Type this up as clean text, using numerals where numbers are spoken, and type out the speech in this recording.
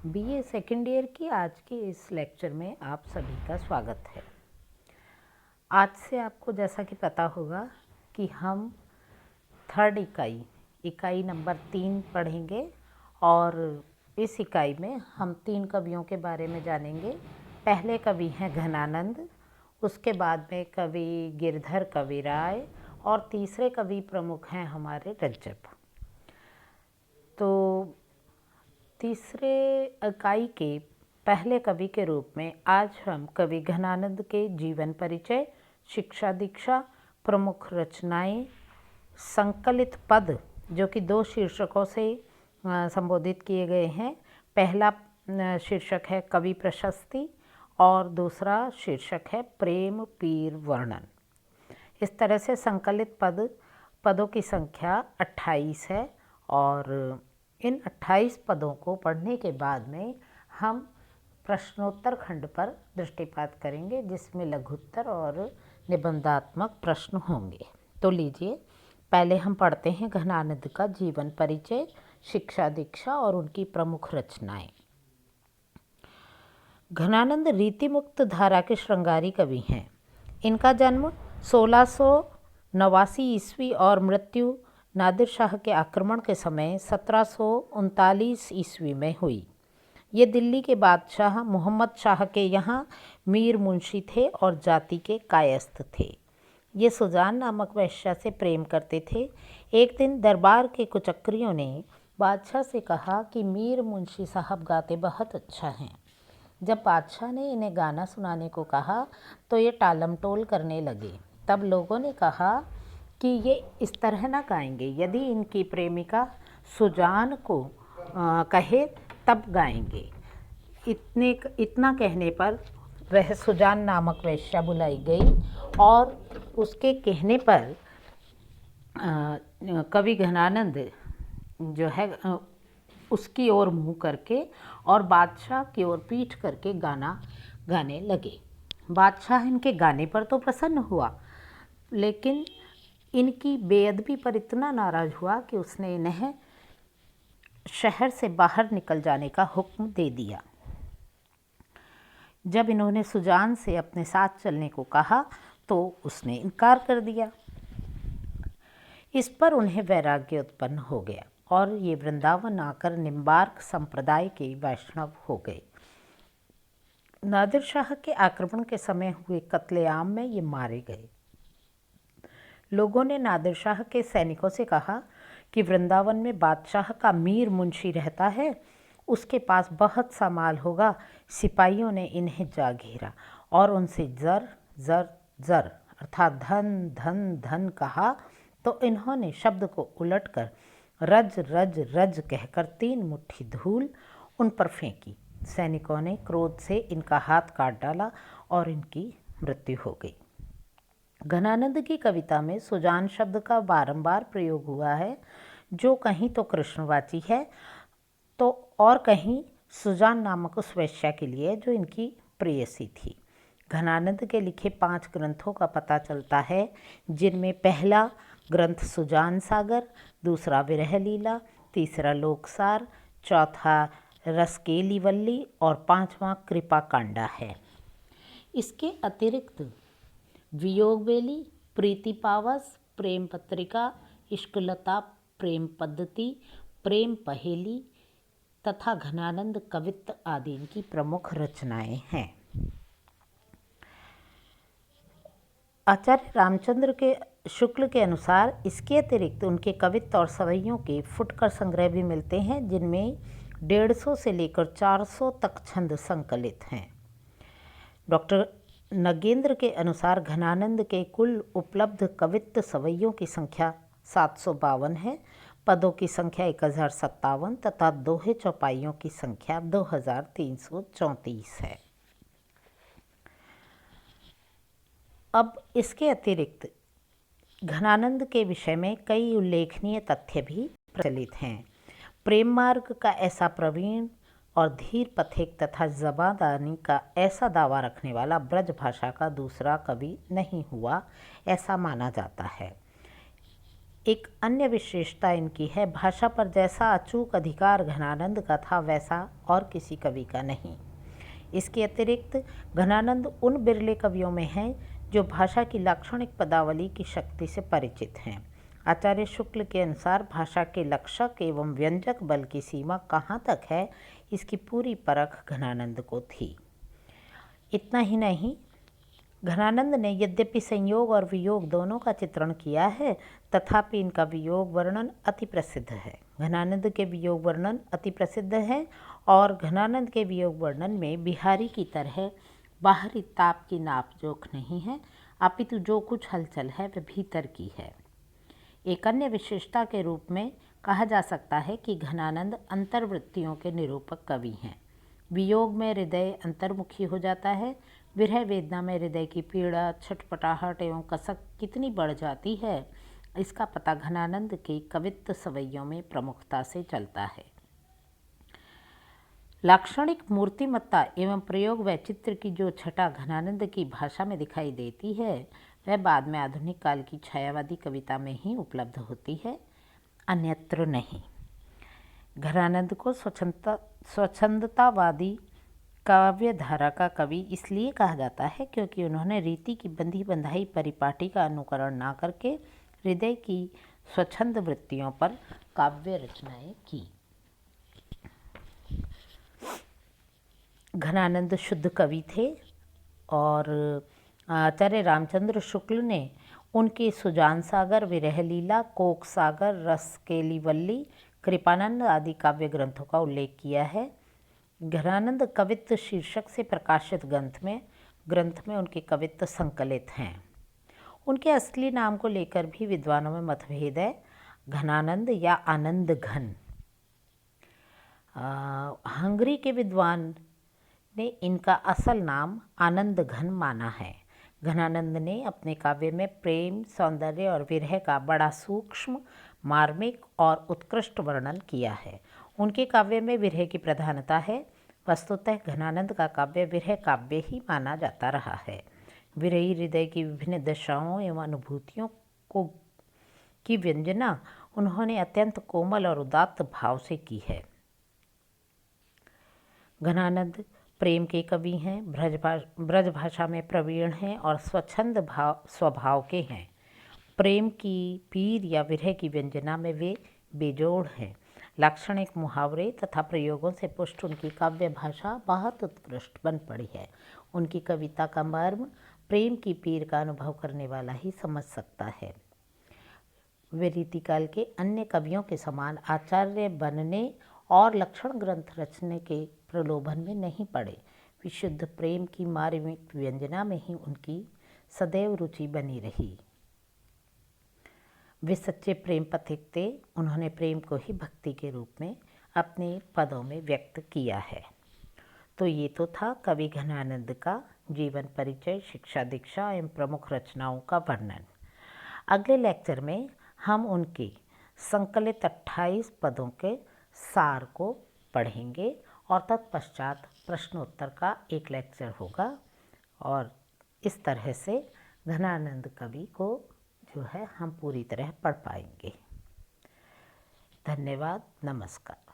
BA second year की आज के इस लेक्चर में आप सभी का स्वागत है। आज से आपको जैसा कि पता होगा कि हम थर्ड इकाई नंबर 3 पढ़ेंगे और इस इकाई में हम 3 कवियों के बारे में जानेंगे। पहले कवि हैं घनानंद, उसके बाद में कवि गिरधर कविराय और तीसरे कवि प्रमुख हैं हमारे रज्जब। तो तीसरे इकाई के पहले कवि के रूप में आज हम कवि घनानंद के जीवन परिचय, शिक्षा दीक्षा, प्रमुख रचनाएं, संकलित पद जो कि 2 शीर्षकों से संबोधित किए गए हैं। पहला शीर्षक है कवि प्रशस्ति और दूसरा शीर्षक है प्रेम पीर वर्णन। इस तरह से संकलित पदों की संख्या 28 है और इन 28 पदों को पढ़ने के बाद में हम प्रश्नोत्तर खंड पर दृष्टिपात करेंगे, जिसमें लघुत्तर और निबंधात्मक प्रश्न होंगे। तो लीजिए, पहले हम पढ़ते हैं घनानंद का जीवन परिचय, शिक्षा दीक्षा और उनकी प्रमुख रचनाएं। घनानंद रीतिमुक्त धारा के श्रृंगारी कवि हैं। इनका जन्म 1689 ईस्वी और मृत्यु नादिर शाह के आक्रमण के समय 1739 ईस्वी में हुई। ये दिल्ली के बादशाह मोहम्मद शाह के यहाँ मीर मुंशी थे और जाति के कायस्थ थे। ये सुजान नामक वेश्या से प्रेम करते थे। एक दिन दरबार के कुचक्रियों ने बादशाह से कहा कि मीर मुंशी साहब गाते बहुत अच्छा हैं। जब बादशाह ने इन्हें गाना सुनाने को कहा तो ये टालमटोल करने लगे। तब लोगों ने कहा कि ये इस तरह ना गाएंगे, यदि इनकी प्रेमिका सुजान को कहे तब गाएंगे। इतना कहने पर वह सुजान नामक वेश्या बुलाई गई और उसके कहने पर कवि घनानंद जो है उसकी ओर मुँह करके और बादशाह की ओर पीठ करके गाना गाने लगे। बादशाह इनके गाने पर तो प्रसन्न हुआ, लेकिन इनकी बेअदबी पर इतना नाराज़ हुआ कि उसने इन्हें शहर से बाहर निकल जाने का हुक्म दे दिया। जब इन्होंने सुजान से अपने साथ चलने को कहा तो उसने इनकार कर दिया। इस पर उन्हें वैराग्य उत्पन्न हो गया और ये वृंदावन आकर निम्बार्क संप्रदाय के वैष्णव हो गए। नादिर शाह के आक्रमण के समय हुए कत्लेआम में ये मारे गए। लोगों ने नादिर शाह के सैनिकों से कहा कि वृंदावन में बादशाह का मीर मुंशी रहता है, उसके पास बहुत सा माल होगा। सिपाहियों ने इन्हें जा घेरा और उनसे जर जर जर अर्थात धन धन धन कहा, तो इन्होंने शब्द को उलटकर रज रज रज कहकर 3 मुट्ठी धूल उन पर फेंकी। सैनिकों ने क्रोध से इनका हाथ काट डाला और इनकी मृत्यु हो गई। घनानंद की कविता में सुजान शब्द का बारंबार प्रयोग हुआ है, जो कहीं तो कृष्णवाची है तो और कहीं सुजान नामक उस वेश्या के लिए जो इनकी प्रेयसी थी। घनानंद के लिखे 5 ग्रंथों का पता चलता है, जिनमें पहला ग्रंथ सुजान सागर, दूसरा विरह लीला, तीसरा लोकसार, चौथा रसकेली वल्ली और 5वां कृपा कांडा है। इसके अतिरिक्त वियोगवेली, प्रीति पावस, प्रेम पत्रिका, इश्कलता प्रेम पद्धति, प्रेम पहेली तथा घनानंद कवित्त आदि इनकी प्रमुख रचनाएं हैं। आचार्य रामचंद्र के शुक्ल के अनुसार इसके अतिरिक्त उनके कवित्त और सवैयों के फुटकर संग्रह भी मिलते हैं, जिनमें 150 से लेकर 400 तक छंद संकलित हैं। डॉक्टर नगेंद्र के अनुसार घनानंद के कुल उपलब्ध कवित्त सवैयों की संख्या 752 है, पदों की संख्या 1057 तथा दोहे चौपाइयों की संख्या 2334 है। अब इसके अतिरिक्त घनानंद के विषय में कई उल्लेखनीय तथ्य भी प्रचलित हैं। प्रेम मार्ग का ऐसा प्रवीण और धीर पथिक तथा जबादानी का ऐसा दावा रखने वाला ब्रज भाषा का दूसरा कवि नहीं हुआ, ऐसा माना जाता है। एक अन्य विशेषता इनकी है, भाषा पर जैसा अचूक अधिकार घनानंद का था वैसा और किसी कवि का नहीं। इसके अतिरिक्त घनानंद उन बिरले कवियों में हैं जो भाषा की लाक्षणिक पदावली की शक्ति से परिचित हैं। आचार्य शुक्ल के अनुसार भाषा के लक्षक एवं व्यंजक बल की सीमा कहाँ तक है, इसकी पूरी परख घनानंद को थी। इतना ही नहीं, घनानंद ने यद्यपि संयोग और वियोग दोनों का चित्रण किया है, तथापि इनका वियोग वर्णन अति प्रसिद्ध है। घनानंद के वियोग वर्णन अति प्रसिद्ध है और घनानंद के वियोग वर्णन में बिहारी की तरह बाहरी ताप की नाप जोख नहीं है, अपितु जो कुछ हलचल है वह भीतर की है। एक अन्य विशेषता के रूप में कहा जा सकता है कि घनानंद अंतर्वृत्तियों के निरूपक कवि हैं। वियोग में हृदय अंतर्मुखी हो जाता है, विरह वेदना में हृदय की पीड़ा, छटपटाहट एवं कसक कितनी बढ़ जाती है, इसका पता घनानंद के कवित्व सवैयों में प्रमुखता से चलता है। लाक्षणिक मूर्तिमत्ता एवं प्रयोग वैचित्र की जो छटा घनानंद की भाषा में दिखाई देती है, वह बाद में आधुनिक काल की छायावादी कविता में ही उपलब्ध होती है, अन्यत्र नहीं। घनानंद को स्वच्छंदतावादी काव्य धारा का कवि इसलिए कहा जाता है क्योंकि उन्होंने रीति की बंधी बंधाई परिपाटी का अनुकरण ना करके हृदय की स्वच्छंद वृत्तियों पर काव्य रचनाएं की। घनानंद शुद्ध कवि थे और आचार्य रामचंद्र शुक्ल ने उनके सुजान सागर, विरह लीला, कोक सागर, रसकेलीवल्ली, कृपानंद आदि काव्य ग्रंथों का उल्लेख किया है। घनानंद कवित्व शीर्षक से प्रकाशित ग्रंथ में उनके कवित्व संकलित हैं। उनके असली नाम को लेकर भी विद्वानों में मतभेद है, घनानंद या आनंद घन। हंगरी के विद्वान ने इनका असल नाम आनंद घन माना है। घनानंद ने अपने काव्य में प्रेम, सौंदर्य और विरह का बड़ा सूक्ष्म, मार्मिक और उत्कृष्ट वर्णन किया है। उनके काव्य में विरह की प्रधानता है। वस्तुतः घनानंद का काव्य विरह काव्य ही माना जाता रहा है। विरही हृदय की विभिन्न दशाओं एवं अनुभूतियों की व्यंजना उन्होंने अत्यंत कोमल और उदात्त भाव से की है। घनानंद प्रेम के कवि हैं, ब्रज भाषा में प्रवीण हैं और स्वच्छंद स्वभाव के हैं। प्रेम की पीर या विरह की व्यंजना में वे बेजोड़ हैं। लाक्षणिक मुहावरे तथा प्रयोगों से पुष्ट उनकी काव्य भाषा बहुत उत्कृष्ट बन पड़ी है। उनकी कविता का मर्म प्रेम की पीर का अनुभव करने वाला ही समझ सकता है। वे रीतिकाल के अन्य कवियों के समान आचार्य बनने और लक्षण ग्रंथ रचने के प्रलोभन में नहीं पड़े। विशुद्ध प्रेम की मार्मिक व्यंजना में ही उनकी सदैव रुचि बनी रही। वे सच्चे प्रेम पथिक थे। उन्होंने प्रेम को ही भक्ति के रूप में अपने पदों में व्यक्त किया है। तो ये तो था कवि घनानंद का जीवन परिचय, शिक्षा दीक्षा एवं प्रमुख रचनाओं का वर्णन। अगले लेक्चर में हम उनके संकलित 28 पदों के सार को पढ़ेंगे और तत्पश्चात प्रश्नोत्तर का एक लेक्चर होगा और इस तरह से घनानंद कवि को जो है हम पूरी तरह पढ़ पाएंगे। धन्यवाद, नमस्कार।